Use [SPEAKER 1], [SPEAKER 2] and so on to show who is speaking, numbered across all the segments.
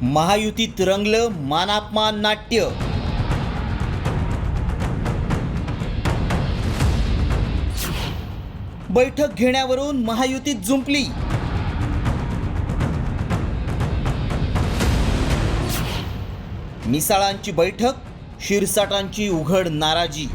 [SPEAKER 1] महायुतीत रंगलं मानापमान नाट्य। बैठक घेण्यावरून महायुतीत जुंपली। मिसाळांची बैठक, शिरसाटांची उघड नाराजी।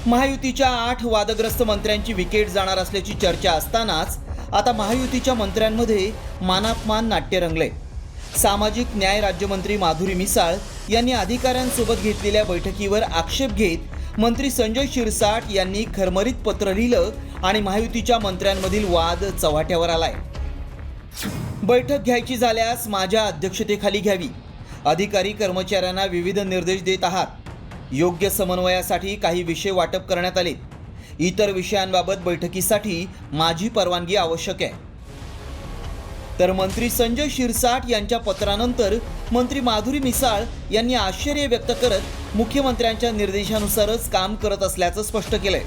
[SPEAKER 1] महायुतीच्या 8 वादग्रस्त मंत्र्यांची विकेट जाणार असल्याची चर्चा असतानाच आता महायुतीच्या मंत्र्यांमध्ये मानापमान नाट्य रंगले। सामाजिक न्याय राज्यमंत्री माधुरी मिसाळ यांनी अधिकाऱ्यांसोबत घेतलेल्या बैठकीवर आक्षेप घेत मंत्री संजय शिरसाट यांनी खरमरीत पत्र लिहिलं आणि महायुतीच्या मंत्र्यांमधील वाद चव्हाट्यावर आलाय। बैठक घ्यायची झाल्यास माझ्या अध्यक्षतेखाली घ्यावी। अधिकारी कर्मचाऱ्यांना विविध निर्देश देत आहात। योग्य समन्वयासाठी काही विषय वाटप करण्यात आले। इतर विषयांबाबत बैठकीसाठी माझी परवानगी आवश्यक आहे। तर मंत्री संजय शिरसाट यांच्या पत्रानंतर मंत्री माधुरी मिसाळ यांनी आश्चर्य व्यक्त करत मुख्यमंत्र्यांच्या निर्देशानुसारच काम करत असल्याचं स्पष्ट केलंय।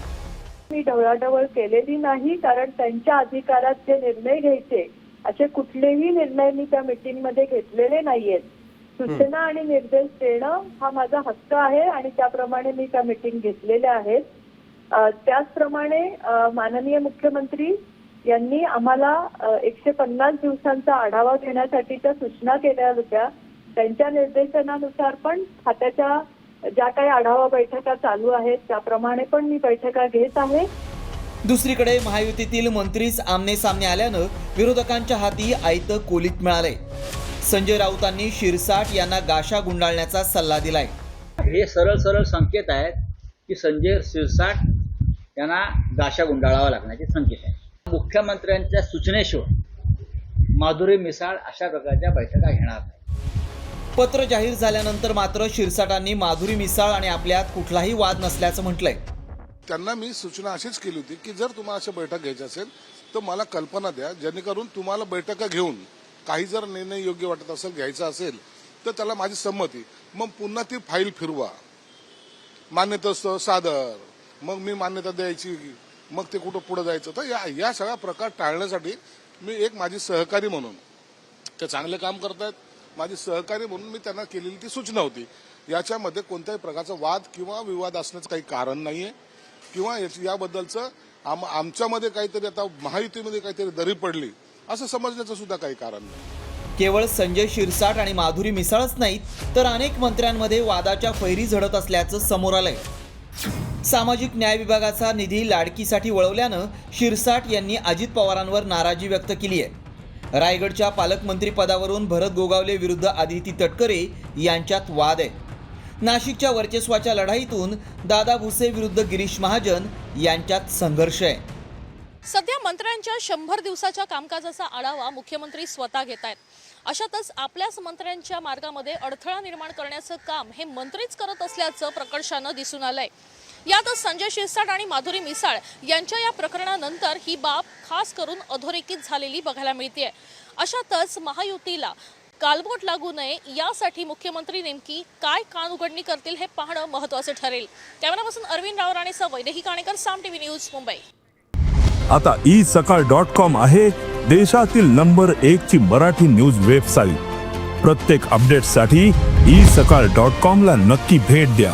[SPEAKER 2] मी ढवळाढवळ केलेली नाही, कारण त्यांच्या अधिकारात जे निर्णय घ्यायचे असे कुठलेही निर्णय मी त्या मीटिंगमध्ये घेतलेले नाहीयेत। सूचना आणि निर्देश देणं हा माझा हक्क आहे आणि त्याप्रमाणे मी त्या मीटिंग घेतलेल्या आहेत। त्याचप्रमाणे माननीय मुख्यमंत्री यांनी आम्हाला 150 दिवसांचा आढावा घेण्यासाठीच्या सूचना केल्या होत्या। त्यांच्या निर्देशनानुसार पण खात्याच्या ज्या काही आढावा बैठका चालू आहेत त्याप्रमाणे पण मी बैठका घेत आहे।
[SPEAKER 1] दुसरीकडे महायुतीतील मंत्रीच आमने सामने आल्यानं विरोधकांच्या हाती आयतं कोलीत मिळालंय। संजय राऊतांनी शिरसाट यांना गाशा गुंडाळण्याचा सल्ला दिलाय।
[SPEAKER 3] हे सरळ संकेत आहेत की संजय शिरसाट यांना गाशा गुंडाळावा लागण्याचे संकेत आहेत। मुख्यमंत्र्यांच्या सूचनेशिवाय माधुरी मिसाळ अशा प्रकारच्या बैठका घेणार नाही।
[SPEAKER 1] पत्र जाहीर झाल्यानंतर मात्र शिरसाटांनी माधुरी मिसाळ आणि आपल्यात कुठलाही वाद नसल्याचं म्हटलंय।
[SPEAKER 4] त्यांना मी सूचना अशीच केली होती की जर तुम्हाला अशा बैठक घ्यायची असेल तर मला कल्पना द्या, जेणेकरून तुम्हाला बैठका घेऊन काही जर निर्णय योग्य वाटत असेल घ्यायचा असेल तर त्याला माझी संमती, मग पुन्हा ती फाईल फिरवा, मान्यता सादर, मग मी मान्यता द्यायची, मग ते कुठं पुढे जायचं। तर या सगळा प्रकार टाळण्यासाठी मी एक माझी सहकारी म्हणून, ते चांगले काम करतायत, माझी सहकारी म्हणून मी त्यांना केलेली ती सूचना होती। याच्यामध्ये कोणत्याही प्रकारचा वाद किंवा विवाद असण्याचं काही कारण नाहीये किंवा याबद्दलचं आमच्यामध्ये काहीतरी आता महायुतीमध्ये काहीतरी दरी पडली असं समजण्याचं सुद्धा काही कारण नाही।
[SPEAKER 1] केवळ संजय शिरसाट आणि माधुरी मिसाळच नाहीत तर अनेक मंत्र्यांमध्ये वादाच्या फैरी झडत असल्याचं समोर आलंय। सामाजिक न्याय विभागाचा निधी लाडकीसाठी वळवल्यानं शिरसाट यांनी अजित पवारांवर नाराजी व्यक्त केली आहे। रायगडच्या पालकमंत्री पदावरून भरत गोगावले विरुद्ध आदिती तटकरे यांच्यात वाद आहे। नाशिकच्या वर्चस्वाच्या लढाईतून दादा भुसे विरुद्ध गिरीश महाजन यांच्यात संघर्ष आहे।
[SPEAKER 5] सध्या मंत्र्यांच्या 100 दिवसाच्या कामकाजाचा आढावा मुख्यमंत्री स्वतः घेत आहेत। अशातच आपल्याच मंत्र्यांच्या मार्गामध्ये अडथळा निर्माण करण्याचं काम हे मंत्रीच करत असल्याचं प्रकर्षानं दिसून आलंय। यातच संजय शिरसाट आणि माधुरी मिसाळ यांच्या या प्रकरणानंतर ही बाब खास करून अधोरेखित झालेली बघायला मिळते। अशातच महायुतीला कालबोट लागू नये यासाठी मुख्यमंत्री नेमकी काय कानउघडणी करतील हे पाहणं महत्त्वाचं ठरेल। कॅमेरापासून अरविंद राव राणेसह वैदेही काणेकर, साम टीव्ही न्यूज, मुंबई।
[SPEAKER 6] आता isakal.com आहे देशातील नंबर 1 ची मराठी न्यूज वेबसाईट। प्रत्येक अपडेटसाठी isakal.com ला नक्की भेट द्या।